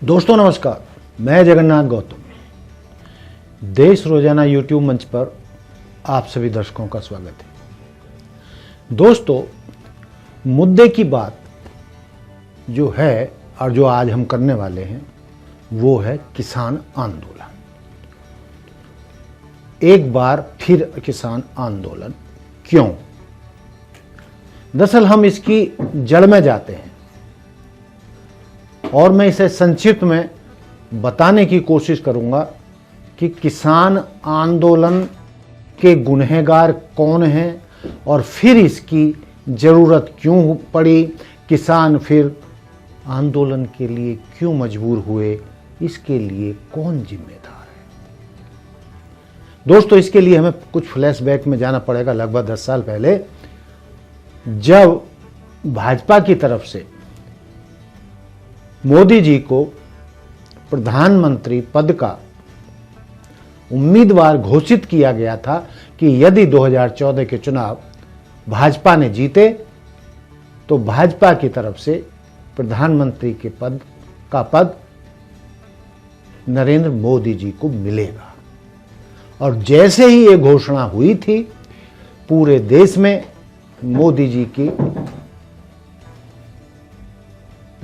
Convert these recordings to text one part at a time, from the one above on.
दोस्तों नमस्कार, मैं जगन्नाथ गौतम। देश रोजाना यूट्यूब मंच पर आप सभी दर्शकों का स्वागत है। दोस्तों, मुद्दे की बात जो है और जो आज हम करने वाले हैं वो है किसान आंदोलन। एक बार फिर किसान आंदोलन क्यों? दरअसल हम इसकी जड़ में जाते हैं और मैं इसे संक्षिप्त में बताने की कोशिश करूंगा कि किसान आंदोलन के गुनहगार कौन हैं और फिर इसकी ज़रूरत क्यों पड़ी, किसान फिर आंदोलन के लिए क्यों मजबूर हुए, इसके लिए कौन जिम्मेदार है। दोस्तों, इसके लिए हमें कुछ फ्लैशबैक में जाना पड़ेगा लगभग 10 साल पहले, जब भाजपा की तरफ से मोदी जी को प्रधानमंत्री पद का उम्मीदवार घोषित किया गया था कि यदि 2014 के चुनाव भाजपा ने जीते तो भाजपा की तरफ से प्रधानमंत्री के पद नरेंद्र मोदी जी को मिलेगा। और जैसे ही ये घोषणा हुई थी, पूरे देश में मोदी जी की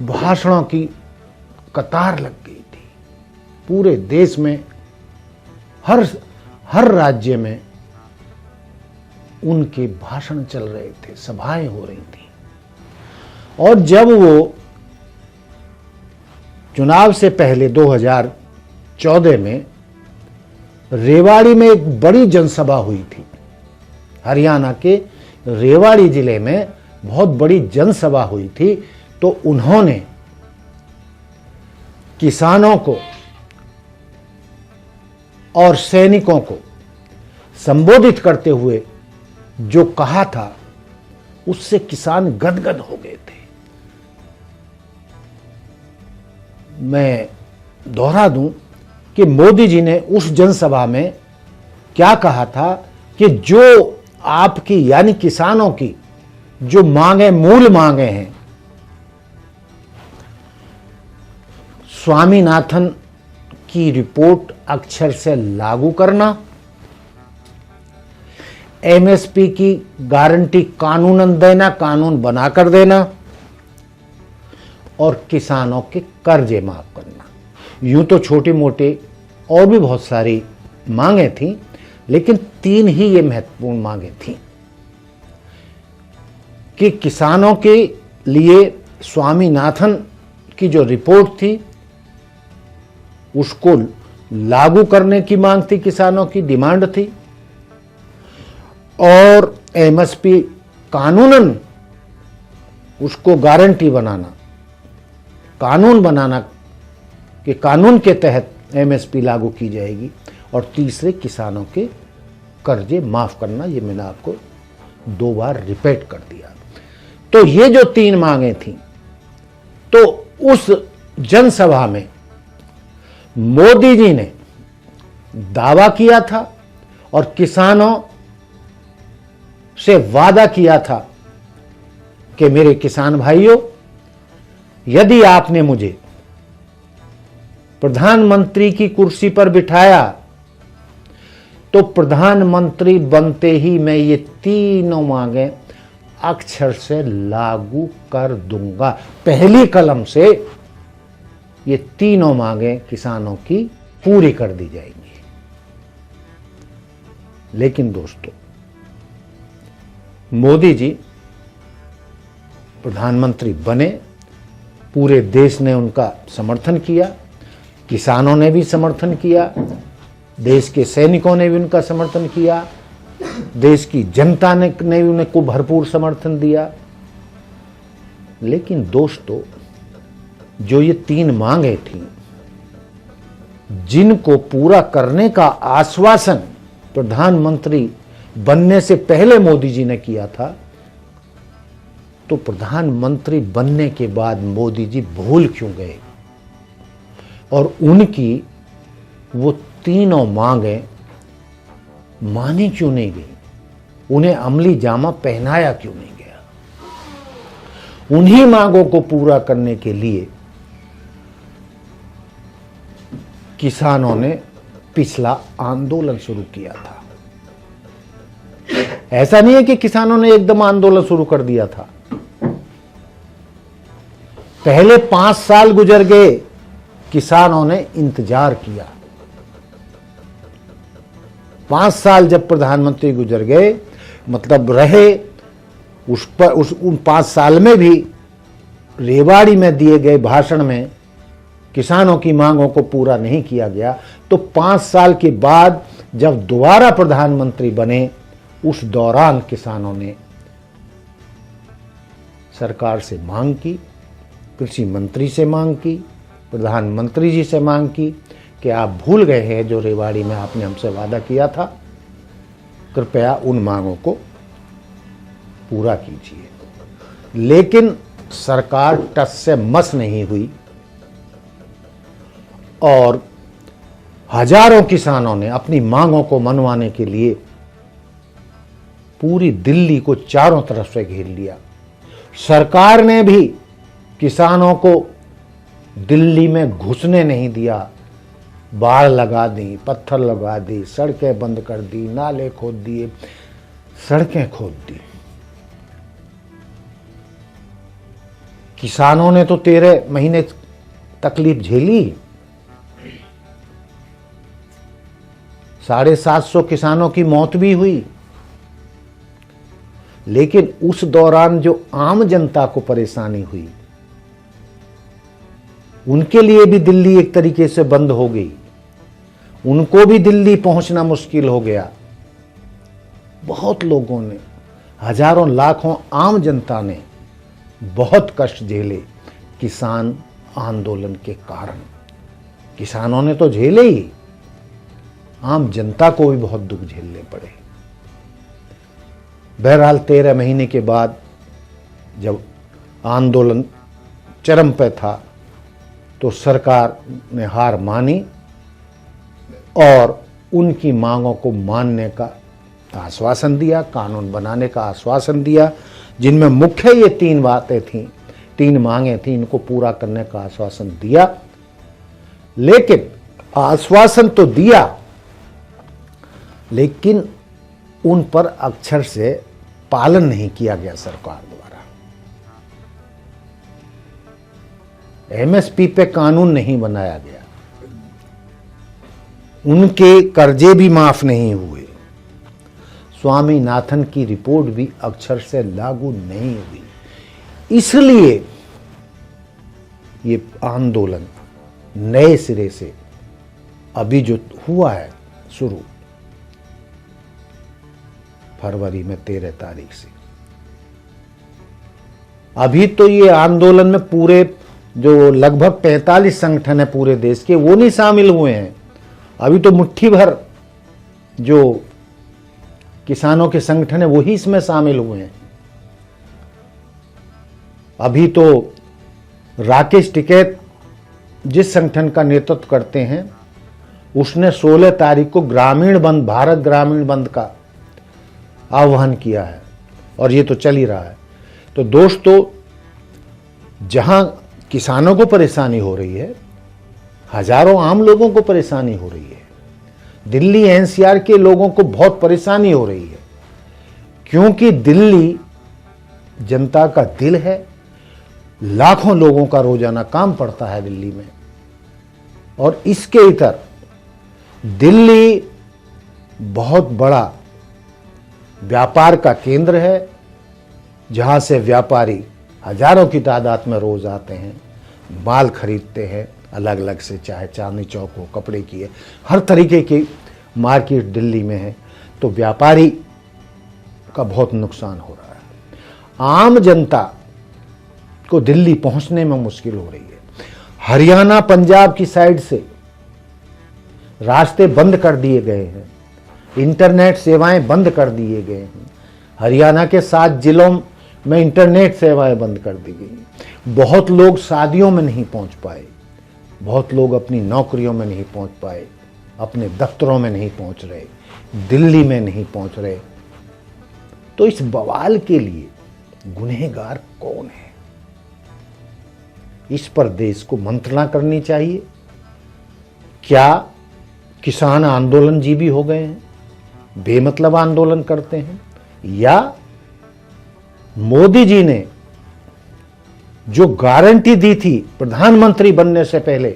भाषणों की कतार लग गई थी। पूरे देश में हर राज्य में उनके भाषण चल रहे थे, सभाएं हो रही थी। और जब वो चुनाव से पहले 2014 में रेवाड़ी में एक बड़ी जनसभा हुई थी, हरियाणा के रेवाड़ी जिले में बहुत बड़ी जनसभा हुई थी, तो उन्होंने किसानों को और सैनिकों को संबोधित करते हुए जो कहा था, उससे किसान गदगद हो गए थे। मैं दोहरा दूं कि मोदी जी ने उस जनसभा में क्या कहा था कि जो आपकी यानी किसानों की जो मांगे, मूल मांगे हैं, स्वामीनाथन की रिपोर्ट अक्षर से लागू करना, एमएसपी की गारंटी कानूनन देना, कानून बनाकर देना, और किसानों के कर्जे माफ करना। यूं तो छोटी मोटी और भी बहुत सारी मांगे थीं, लेकिन 3 ही ये महत्वपूर्ण मांगे थीं कि किसानों के लिए स्वामीनाथन की जो रिपोर्ट थी उसको लागू करने की मांग थी, किसानों की डिमांड थी, और एमएसपी कानूनन उसको गारंटी बनाना, कानून बनाना कि कानून के तहत एमएसपी लागू की जाएगी, और तीसरे किसानों के कर्जे माफ करना। ये मैंने आपको 2 बार रिपीट कर दिया। तो ये जो 3 मांगे थी, तो उस जनसभा में मोदी जी ने दावा किया था और किसानों से वादा किया था कि मेरे किसान भाइयों, यदि आपने मुझे प्रधानमंत्री की कुर्सी पर बिठाया तो प्रधानमंत्री बनते ही मैं ये 3 मांगे अक्षर से लागू कर दूंगा। पहली कलम से ये 3 मांगे किसानों की पूरी कर दी जाएंगी। लेकिन दोस्तों, मोदी जी प्रधानमंत्री बने, पूरे देश ने उनका समर्थन किया, किसानों ने भी समर्थन किया, देश के सैनिकों ने भी उनका समर्थन किया, देश की जनता ने भी उनको भरपूर समर्थन दिया। लेकिन दोस्तों, जो ये 3 मांगे थी, जिनको पूरा करने का आश्वासन प्रधानमंत्री बनने से पहले मोदी जी ने किया था, तो प्रधानमंत्री बनने के बाद मोदी जी भूल क्यों गए और उनकी वो 3 मांगे मानी क्यों नहीं गई, उन्हें अमली जामा पहनाया क्यों नहीं गया। उन्हीं मांगों को पूरा करने के लिए किसानों ने पिछला आंदोलन शुरू किया था। ऐसा नहीं है कि किसानों ने एकदम आंदोलन शुरू कर दिया था। पहले 5 साल गुजर गए, किसानों ने इंतजार किया। 5 साल जब प्रधानमंत्री गुजर गए, मतलब रहे, उन 5 साल में भी रेवाड़ी में दिए गए भाषण में किसानों की मांगों को पूरा नहीं किया गया। तो 5 साल के बाद जब दोबारा प्रधानमंत्री बने, उस दौरान किसानों ने सरकार से मांग की, कृषि मंत्री से मांग की, प्रधानमंत्री जी से मांग की कि आप भूल गए हैं जो रेवाड़ी में आपने हमसे वादा किया था, कृपया उन मांगों को पूरा कीजिए। लेकिन सरकार टस से मस नहीं हुई और हजारों किसानों ने अपनी मांगों को मनवाने के लिए पूरी दिल्ली को चारों तरफ से घेर लिया। सरकार ने भी किसानों को दिल्ली में घुसने नहीं दिया। बाड़ लगा दी, पत्थर लगा दी, सड़कें बंद कर दी, नाले खोद दिए, सड़कें खोद दी। किसानों ने तो 13 महीने तकलीफ झेली। 750 किसानों की मौत भी हुई। लेकिन उस दौरान जो आम जनता को परेशानी हुई, उनके लिए भी दिल्ली एक तरीके से बंद हो गई। उनको भी दिल्ली पहुंचना मुश्किल हो गया। बहुत लोगों ने, हजारों लाखों आम जनता ने बहुत कष्ट झेले किसान आंदोलन के कारण। किसानों ने तो झेले ही, आम जनता को भी बहुत दुख झेलने पड़े। बहरहाल 13 महीने के बाद जब आंदोलन चरम पे था, तो सरकार ने हार मानी और उनकी मांगों को मानने का आश्वासन दिया, कानून बनाने का आश्वासन दिया, जिनमें मुख्य ये 3 बातें थीं, 3 मांगें थीं, इनको पूरा करने का आश्वासन दिया। लेकिन आश्वासन तो दिया, लेकिन उन पर अक्षर से पालन नहीं किया गया सरकार द्वारा। एमएसपी पे कानून नहीं बनाया गया, उनके कर्जे भी माफ नहीं हुए, स्वामीनाथन की रिपोर्ट भी अक्षर से लागू नहीं हुई। इसलिए ये आंदोलन नए सिरे से अभी जो हुआ है शुरू, फरवरी में 13 तारीख से, अभी तो ये आंदोलन में पूरे जो लगभग 45 संगठन है पूरे देश के, वो नहीं शामिल हुए हैं। अभी तो मुट्ठी भर जो किसानों के संगठन है वही इसमें शामिल हुए हैं। अभी तो राकेश टिकैत जिस संगठन का नेतृत्व करते हैं, उसने 16 तारीख को ग्रामीण बंद, भारत ग्रामीण बंद का आह्वान किया है और ये तो चल ही रहा है। तो दोस्तों, जहां किसानों को परेशानी हो रही है, हजारों आम लोगों को परेशानी हो रही है, दिल्ली एनसीआर के लोगों को बहुत परेशानी हो रही है, क्योंकि दिल्ली जनता का दिल है। लाखों लोगों का रोजाना काम पड़ता है दिल्ली में, और इसके इतर दिल्ली बहुत बड़ा व्यापार का केंद्र है, जहां से व्यापारी हजारों की तादाद में रोज आते हैं, माल खरीदते हैं अलग अलग से, चाहे चांदनी चौक हो, कपड़े की है, हर तरीके की मार्केट दिल्ली में है। तो व्यापारी का बहुत नुकसान हो रहा है। आम जनता को दिल्ली पहुंचने में मुश्किल हो रही है। हरियाणा पंजाब की साइड से रास्ते बंद कर दिए गए हैं, इंटरनेट सेवाएं बंद कर दिए गए हैं। हरियाणा के 7 जिलों में इंटरनेट सेवाएं बंद कर दी गई। बहुत लोग शादियों में नहीं पहुंच पाए, बहुत लोग अपनी नौकरियों में नहीं पहुंच पाए, अपने दफ्तरों में नहीं पहुंच रहे, दिल्ली में नहीं पहुंच रहे। तो इस बवाल के लिए गुनहगार कौन है? इस पर देश को मंत्रणा करनी चाहिए क्या किसान आंदोलनजीवी हो गए हैं, बेमतलब आंदोलन करते हैं, या मोदी जी ने जो गारंटी दी थी प्रधानमंत्री बनने से पहले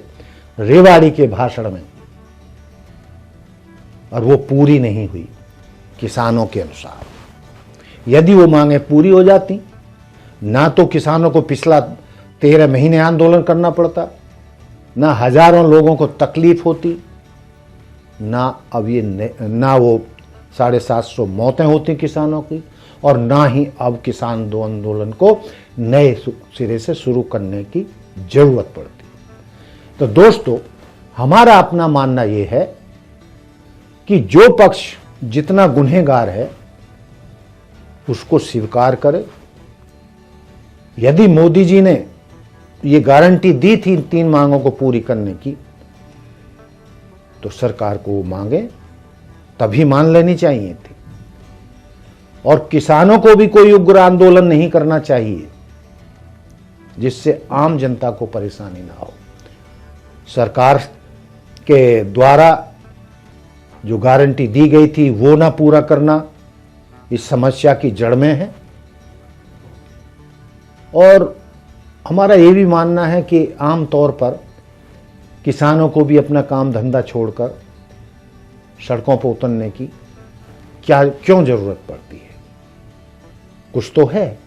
रेवाड़ी के भाषण में, और वो पूरी नहीं हुई किसानों के अनुसार? यदि वो मांगे पूरी हो जाती, ना तो किसानों को पिछला 13 महीने आंदोलन करना पड़ता, ना हजारों लोगों को तकलीफ होती, ना अब ये ना वो 750 मौतें होती किसानों की, और ना ही अब किसान दो आंदोलन को नए सिरे से शुरू करने की जरूरत पड़ती। तो दोस्तों, हमारा अपना मानना यह है कि जो पक्ष जितना गुनहगार है उसको स्वीकार करे। यदि मोदी जी ने ये गारंटी दी थी इन 3 मांगों को पूरी करने की, तो सरकार को वो मांगे तभी मान लेनी चाहिए थी, और किसानों को भी कोई उग्र आंदोलन नहीं करना चाहिए जिससे आम जनता को परेशानी ना हो। सरकार के द्वारा जो गारंटी दी गई थी वो ना पूरा करना इस समस्या की जड़ में है। और हमारा ये भी मानना है कि आम तौर पर किसानों को भी अपना काम धंधा छोड़कर सड़कों पर उतरने की क्यों जरूरत पड़ती है? कुछ तो है,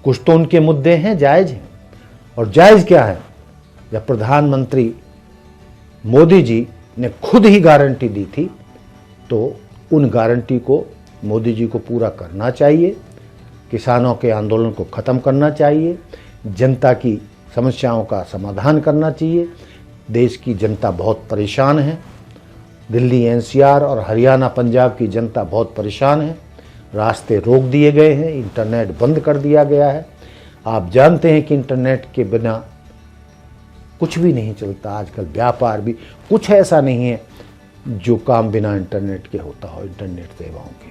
कुछ तो उनके मुद्दे हैं, जायज हैं। और जायज क्या है? जब प्रधानमंत्री मोदी जी ने खुद ही गारंटी दी थी, तो उन गारंटी को मोदी जी को पूरा करना चाहिए, किसानों के आंदोलन को ख़त्म करना चाहिए, जनता की समस्याओं का समाधान करना चाहिए। देश की जनता बहुत परेशान है, दिल्ली एनसीआर और हरियाणा पंजाब की जनता बहुत परेशान है। रास्ते रोक दिए गए हैं, इंटरनेट बंद कर दिया गया है। आप जानते हैं कि इंटरनेट के बिना कुछ भी नहीं चलता। आजकल व्यापार भी कुछ ऐसा नहीं है जो काम बिना इंटरनेट के होता हो, इंटरनेट सेवाओं के।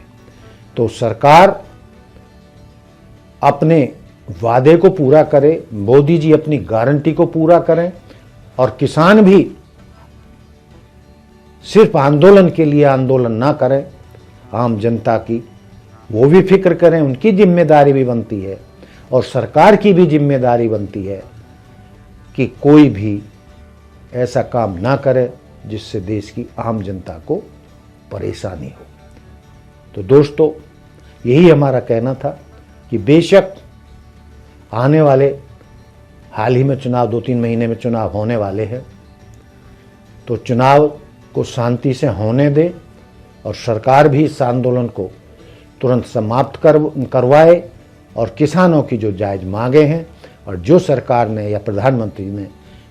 तो सरकार अपने वादे को पूरा करे, मोदी जी अपनी गारंटी को पूरा करें, और किसान भी सिर्फ आंदोलन के लिए आंदोलन ना करें, आम जनता की वो भी फिक्र करें। उनकी जिम्मेदारी भी बनती है और सरकार की भी जिम्मेदारी बनती है कि कोई भी ऐसा काम ना करे जिससे देश की आम जनता को परेशानी हो। तो दोस्तों, यही हमारा कहना था कि बेशक आने वाले हाल ही में चुनाव 2-3 महीने में चुनाव होने वाले हैं, तो चुनाव को शांति से होने दे और सरकार भी इस आंदोलन को तुरंत समाप्त करवाए, और किसानों की जो जायज़ मांगे हैं और जो सरकार ने या प्रधानमंत्री ने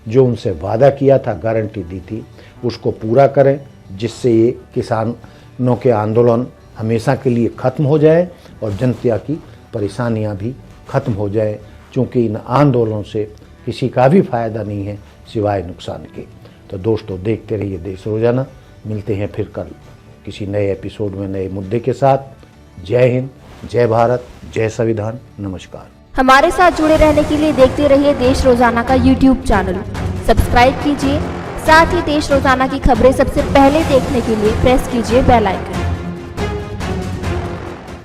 जो उनसे वादा किया था, गारंटी दी थी, उसको पूरा करें, जिससे ये किसानों के आंदोलन हमेशा के लिए ख़त्म हो जाए और जनता की परेशानियां भी ख़त्म हो जाए, क्योंकि इन आंदोलनों से किसी का भी फ़ायदा नहीं है सिवाय नुकसान के। तो दोस्तों, देखते रहिए देश रोजाना। मिलते हैं फिर कल किसी नए एपिसोड में नए मुद्दे के साथ। जय हिंद, जय भारत, जय संविधान। नमस्कार। हमारे साथ जुड़े रहने के लिए देखते रहिए देश रोजाना का YouTube चैनल सब्सक्राइब कीजिए। साथ ही देश रोजाना की खबरें सबसे पहले देखने के लिए प्रेस कीजिए बेल आइकन।